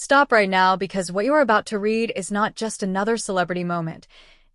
Stop right now because what you are about to read is not just another celebrity moment.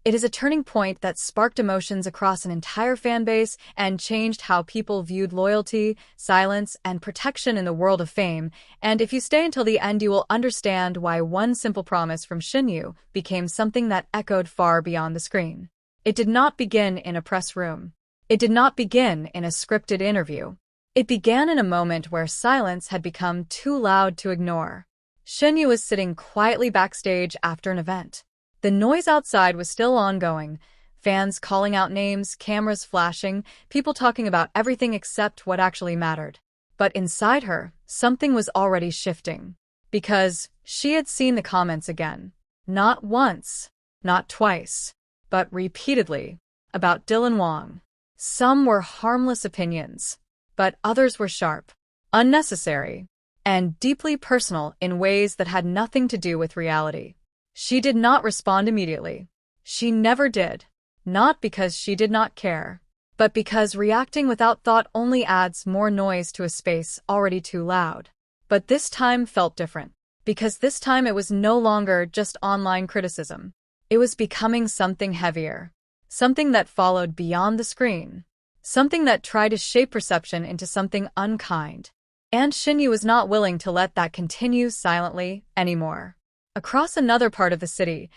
It is a turning point that sparked emotions across an entire fan base and changed how people viewed loyalty, silence, and protection in the world of fame. And if you stay until the end, you will understand why one simple promise from Shen Yue became something that echoed far beyond the screen. It did not begin in a press room. It did not begin in a scripted interview. It began in a moment where silence had become too loud to ignore. Shen Yue was sitting quietly backstage after an event. The noise outside was still ongoing, fans calling out names, cameras flashing, people talking about everything except what actually mattered. But inside her, something was already shifting. Because she had seen the comments again. Not once, not twice, but repeatedly, about Dylan Wang. Some were harmless opinions, but others were sharp, unnecessary, and deeply personal in ways that had nothing to do with reality. She did not respond immediately. She never did. Not because she did not care, but because reacting without thought only adds more noise to a space already too loud. But this time felt different, because this time it was no longer just online criticism. It was becoming something heavier, something that followed beyond the screen, something that tried to shape perception into something unkind. And Shen Yue was not willing to let that continue silently anymore. Across another part of the city,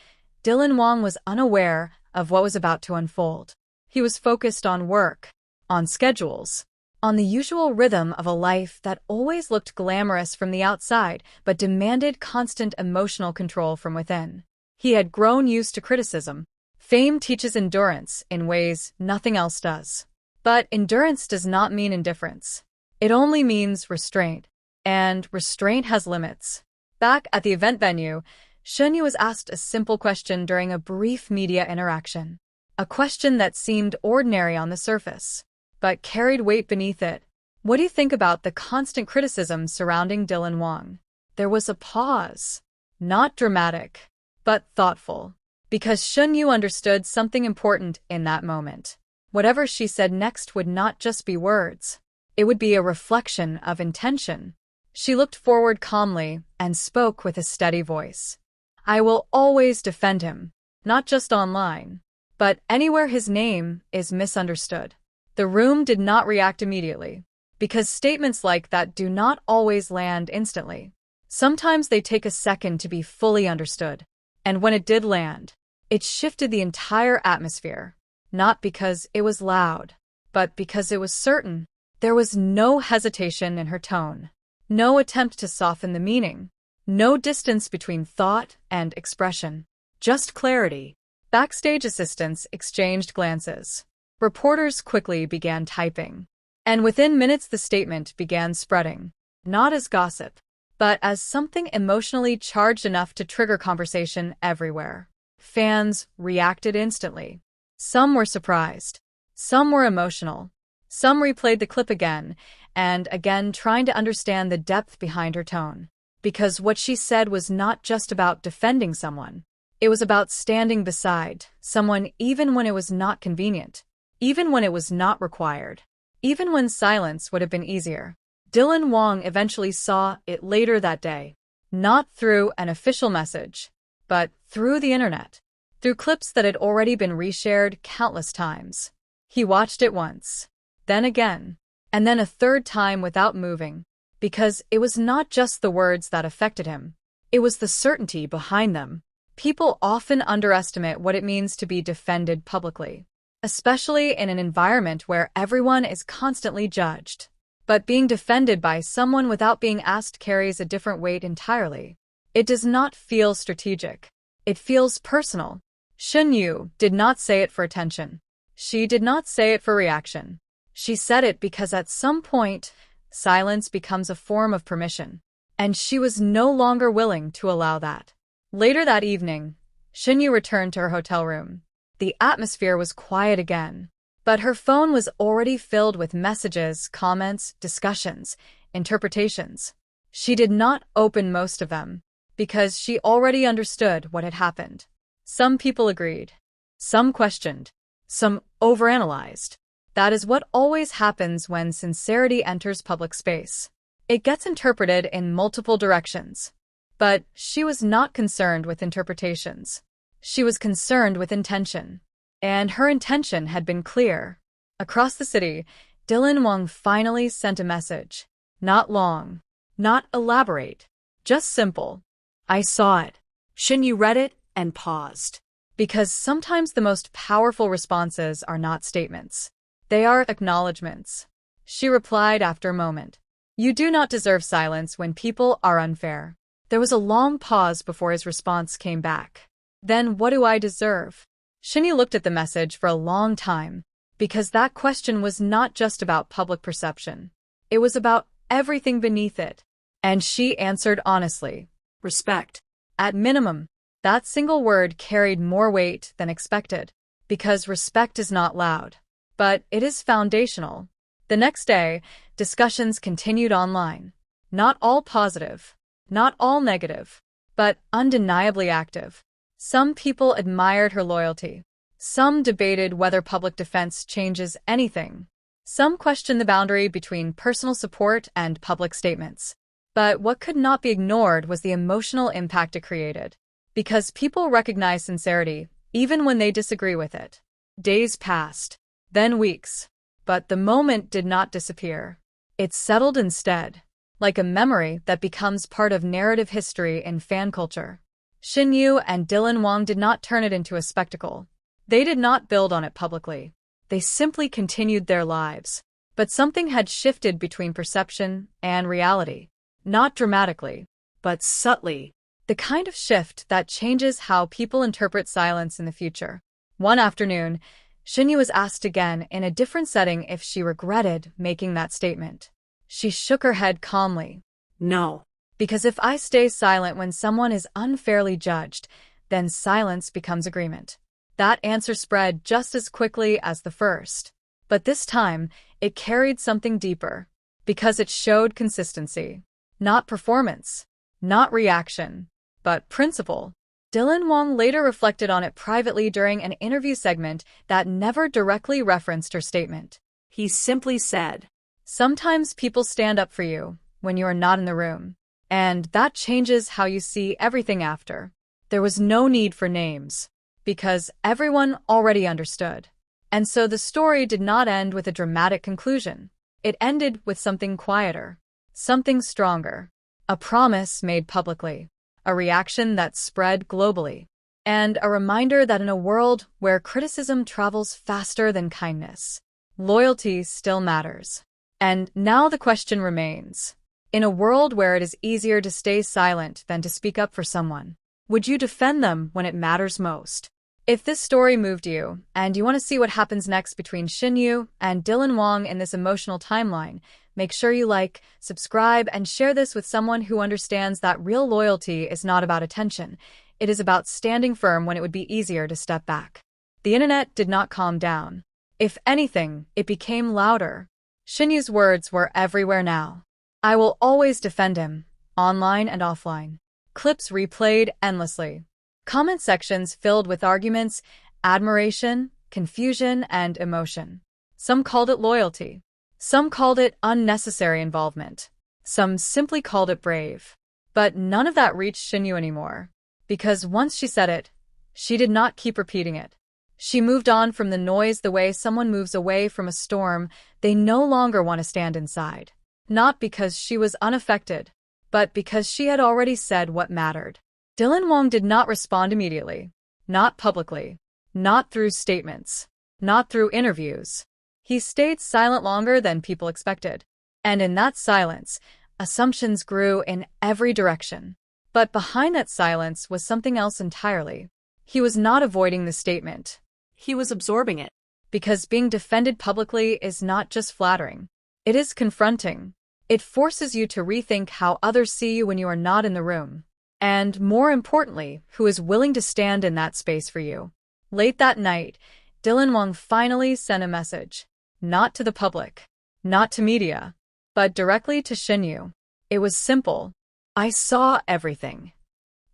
Dylan Wang was unaware of what was about to unfold. He was focused on work, on schedules, on the usual rhythm of a life that always looked glamorous from the outside but demanded constant emotional control from within. He had grown used to criticism. Fame teaches endurance in ways nothing else does. But endurance does not mean indifference. It only means restraint. And restraint has limits. Back at the event venue, Shen Yue was asked a simple question during a brief media interaction. A question that seemed ordinary on the surface, but carried weight beneath it. What do you think about the constant criticism surrounding Dylan Wang? There was a pause. Not dramatic, but thoughtful. Because Shen Yue understood something important in that moment. Whatever she said next would not just be words. It would be a reflection of intention. She looked forward calmly and spoke with a steady voice. I will always defend him, not just online, but anywhere his name is misunderstood. The room did not react immediately, because statements like that do not always land instantly. Sometimes they take a second to be fully understood. And when it did land, it shifted the entire atmosphere, not because it was loud, but because it was certain. There was no hesitation in her tone. No attempt to soften the meaning. No distance between thought and expression. Just clarity. Backstage assistants exchanged glances. Reporters quickly began typing. And within minutes the statement began spreading. Not as gossip, but as something emotionally charged enough to trigger conversation everywhere. Fans reacted instantly. Some were surprised. Some were emotional. Some replayed the clip again and again, trying to understand the depth behind her tone. Because what she said was not just about defending someone. It was about standing beside someone even when it was not convenient, even when it was not required, even when silence would have been easier. Dylan Wang eventually saw it later that day. Not through an official message, but through the internet. Through clips that had already been reshared countless times. He watched it once, then again, and then a third time without moving, because it was not just the words that affected him. It was the certainty behind them. People often underestimate what it means to be defended publicly, especially in an environment where everyone is constantly judged. But being defended by someone without being asked carries a different weight entirely. It does not feel strategic. It feels personal. Shen Yue did not say it for attention. She did not say it for reaction. She said it because at some point, silence becomes a form of permission. And she was no longer willing to allow that. Later that evening, Shen Yue returned to her hotel room. The atmosphere was quiet again, but her phone was already filled with messages, comments, discussions, interpretations. She did not open most of them, because she already understood what had happened. Some people agreed. Some questioned. Some overanalyzed. That is what always happens when sincerity enters public space. It gets interpreted in multiple directions. But she was not concerned with interpretations. She was concerned with intention. And her intention had been clear. Across the city, Dylan Wang finally sent a message. Not long. Not elaborate. Just simple. I saw it. Shen Yue read it and paused. Because sometimes the most powerful responses are not statements. They are acknowledgments. She replied after a moment. You do not deserve silence when people are unfair. There was a long pause before his response came back. Then what do I deserve? Shen Yue looked at the message for a long time, because that question was not just about public perception. It was about everything beneath it. And she answered honestly. Respect. At minimum. That single word carried more weight than expected, because respect is not loud, but it is foundational. The next day, discussions continued online. Not all positive, not all negative, but undeniably active. Some people admired her loyalty. Some debated whether public defense changes anything. Some questioned the boundary between personal support and public statements. But what could not be ignored was the emotional impact it created. Because people recognize sincerity, even when they disagree with it. Days passed, then weeks. But the moment did not disappear. It settled instead, like a memory that becomes part of narrative history in fan culture. Shen Yue and Dylan Wang did not turn it into a spectacle. They did not build on it publicly. They simply continued their lives. But something had shifted between perception and reality. Not dramatically, but subtly. The kind of shift that changes how people interpret silence in the future. One afternoon, Shen Yue was asked again in a different setting if she regretted making that statement. She shook her head calmly. No. Because if I stay silent when someone is unfairly judged, then silence becomes agreement. That answer spread just as quickly as the first. But this time, it carried something deeper. Because it showed consistency. Not performance. Not reaction. But principle. Dylan Wang later reflected on it privately during an interview segment that never directly referenced her statement. He simply said, sometimes people stand up for you when you are not in the room. And that changes how you see everything after. There was no need for names, because everyone already understood. And so the story did not end with a dramatic conclusion. It ended with something quieter, something stronger, a promise made publicly. A reaction that spread globally, and a reminder that in a world where criticism travels faster than kindness, loyalty still matters. And now the question remains. In a world where it is easier to stay silent than to speak up for someone, would you defend them when it matters most? If this story moved you, and you want to see what happens next between Shen Yue and Dylan Wang in this emotional timeline, make sure you like, subscribe, and share this with someone who understands that real loyalty is not about attention. It is about standing firm when it would be easier to step back. The internet did not calm down. If anything, it became louder. Shen Yue's words were everywhere now. I will always defend him, online and offline. Clips replayed endlessly. Comment sections filled with arguments, admiration, confusion, and emotion. Some called it loyalty. Some called it unnecessary involvement. Some simply called it brave. But none of that reached Shen Yue anymore. Because once she said it, she did not keep repeating it. She moved on from the noise the way someone moves away from a storm they no longer want to stand inside. Not because she was unaffected, but because she had already said what mattered. Dylan Wang did not respond immediately. Not publicly. Not through statements. Not through interviews. He stayed silent longer than people expected. And in that silence, assumptions grew in every direction. But behind that silence was something else entirely. He was not avoiding the statement. He was absorbing it. Because being defended publicly is not just flattering. It is confronting. It forces you to rethink how others see you when you are not in the room. And more importantly, who is willing to stand in that space for you. Late that night, Dylan Wang finally sent a message. Not to the public, not to media, but directly to Shen Yue. It was simple. I saw everything.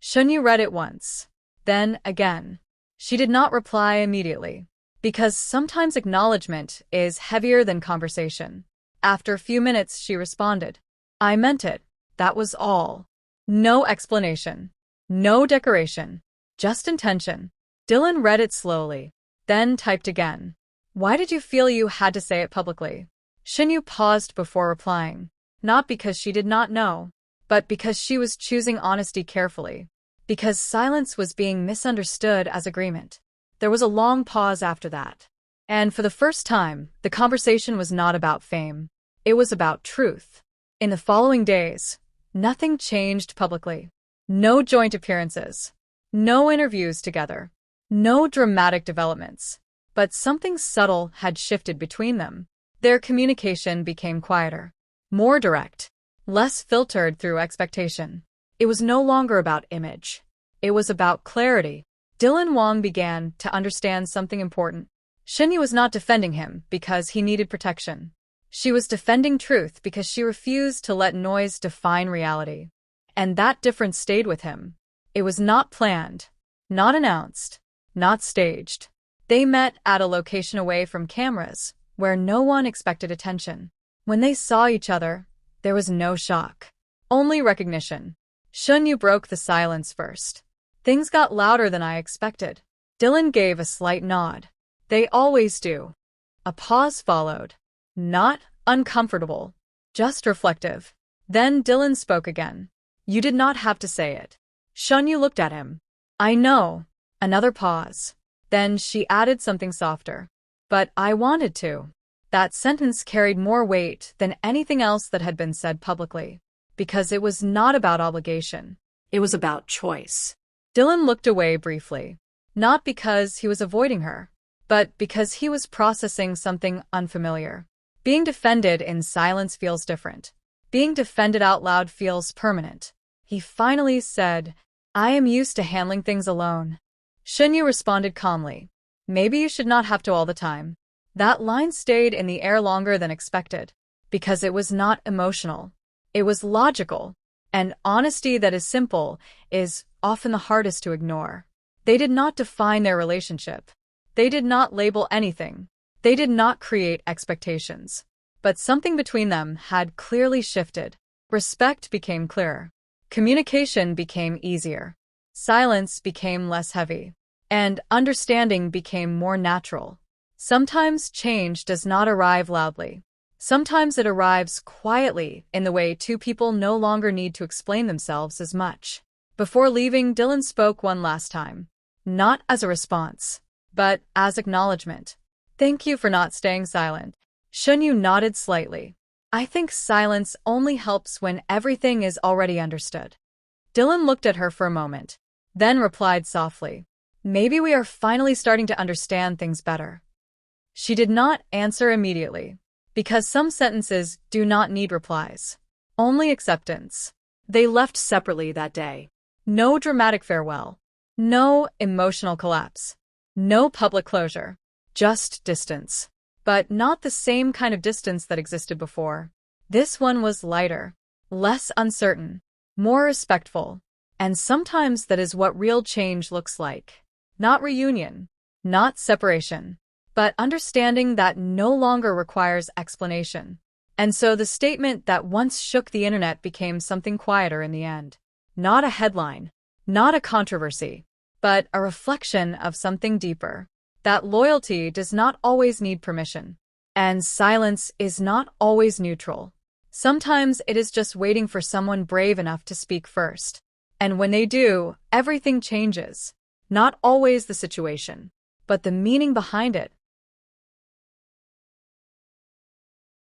Shen Yue read it once, then again. She did not reply immediately, because sometimes acknowledgement is heavier than conversation. After a few minutes, she responded. I meant it. That was all. No explanation. No decoration. Just intention. Dylan read it slowly, then typed again. Why did you feel you had to say it publicly? Shen Yue paused before replying, not because she did not know, but because she was choosing honesty carefully. Because silence was being misunderstood as agreement. There was a long pause after that. And for the first time, the conversation was not about fame. It was about truth. In the following days, nothing changed publicly. No joint appearances. No interviews together. No dramatic developments. But something subtle had shifted between them. Their communication became quieter. More direct. Less filtered through expectation. It was no longer about image. It was about clarity. Dylan Wang began to understand something important. Shen Yue was not defending him because he needed protection. She was defending truth because she refused to let noise define reality. And that difference stayed with him. It was not planned, not announced, not staged. They met at a location away from cameras, where no one expected attention. When they saw each other, there was no shock. Only recognition. Shen Yue broke the silence first. Things got louder than I expected. Dylan gave a slight nod. They always do. A pause followed. Not uncomfortable, just reflective. Then Dylan spoke again. You did not have to say it. Shen Yue looked at him. I know. Another pause. Then she added something softer. But I wanted to. That sentence carried more weight than anything else that had been said publicly. Because it was not about obligation. It was about choice. Dylan looked away briefly. Not because he was avoiding her, but because he was processing something unfamiliar. Being defended in silence feels different. Being defended out loud feels permanent. He finally said, I am used to handling things alone. Shen Yue responded calmly. Maybe you should not have to all the time. That line stayed in the air longer than expected. Because it was not emotional. It was logical. And honesty that is simple is often the hardest to ignore. They did not define their relationship. They did not label anything. They did not create expectations. But something between them had clearly shifted. Respect became clearer. Communication became easier. Silence became less heavy. And understanding became more natural. Sometimes change does not arrive loudly. Sometimes it arrives quietly in the way two people no longer need to explain themselves as much. Before leaving, Dylan spoke one last time. Not as a response, but as acknowledgement. Thank you for not staying silent. Shen Yue nodded slightly. I think silence only helps when everything is already understood. Dylan looked at her for a moment, then replied softly. Maybe we are finally starting to understand things better. She did not answer immediately. Because some sentences do not need replies. Only acceptance. They left separately that day. No dramatic farewell. No emotional collapse. No public closure. Just distance. But not the same kind of distance that existed before. This one was lighter. Less uncertain. More respectful. And sometimes that is what real change looks like. Not reunion. Not separation. But understanding that no longer requires explanation. And so the statement that once shook the internet became something quieter in the end. Not a headline, not a controversy, but a reflection of something deeper. That loyalty does not always need permission. And silence is not always neutral. Sometimes it is just waiting for someone brave enough to speak first. And when they do, everything changes. Not always the situation, but the meaning behind it.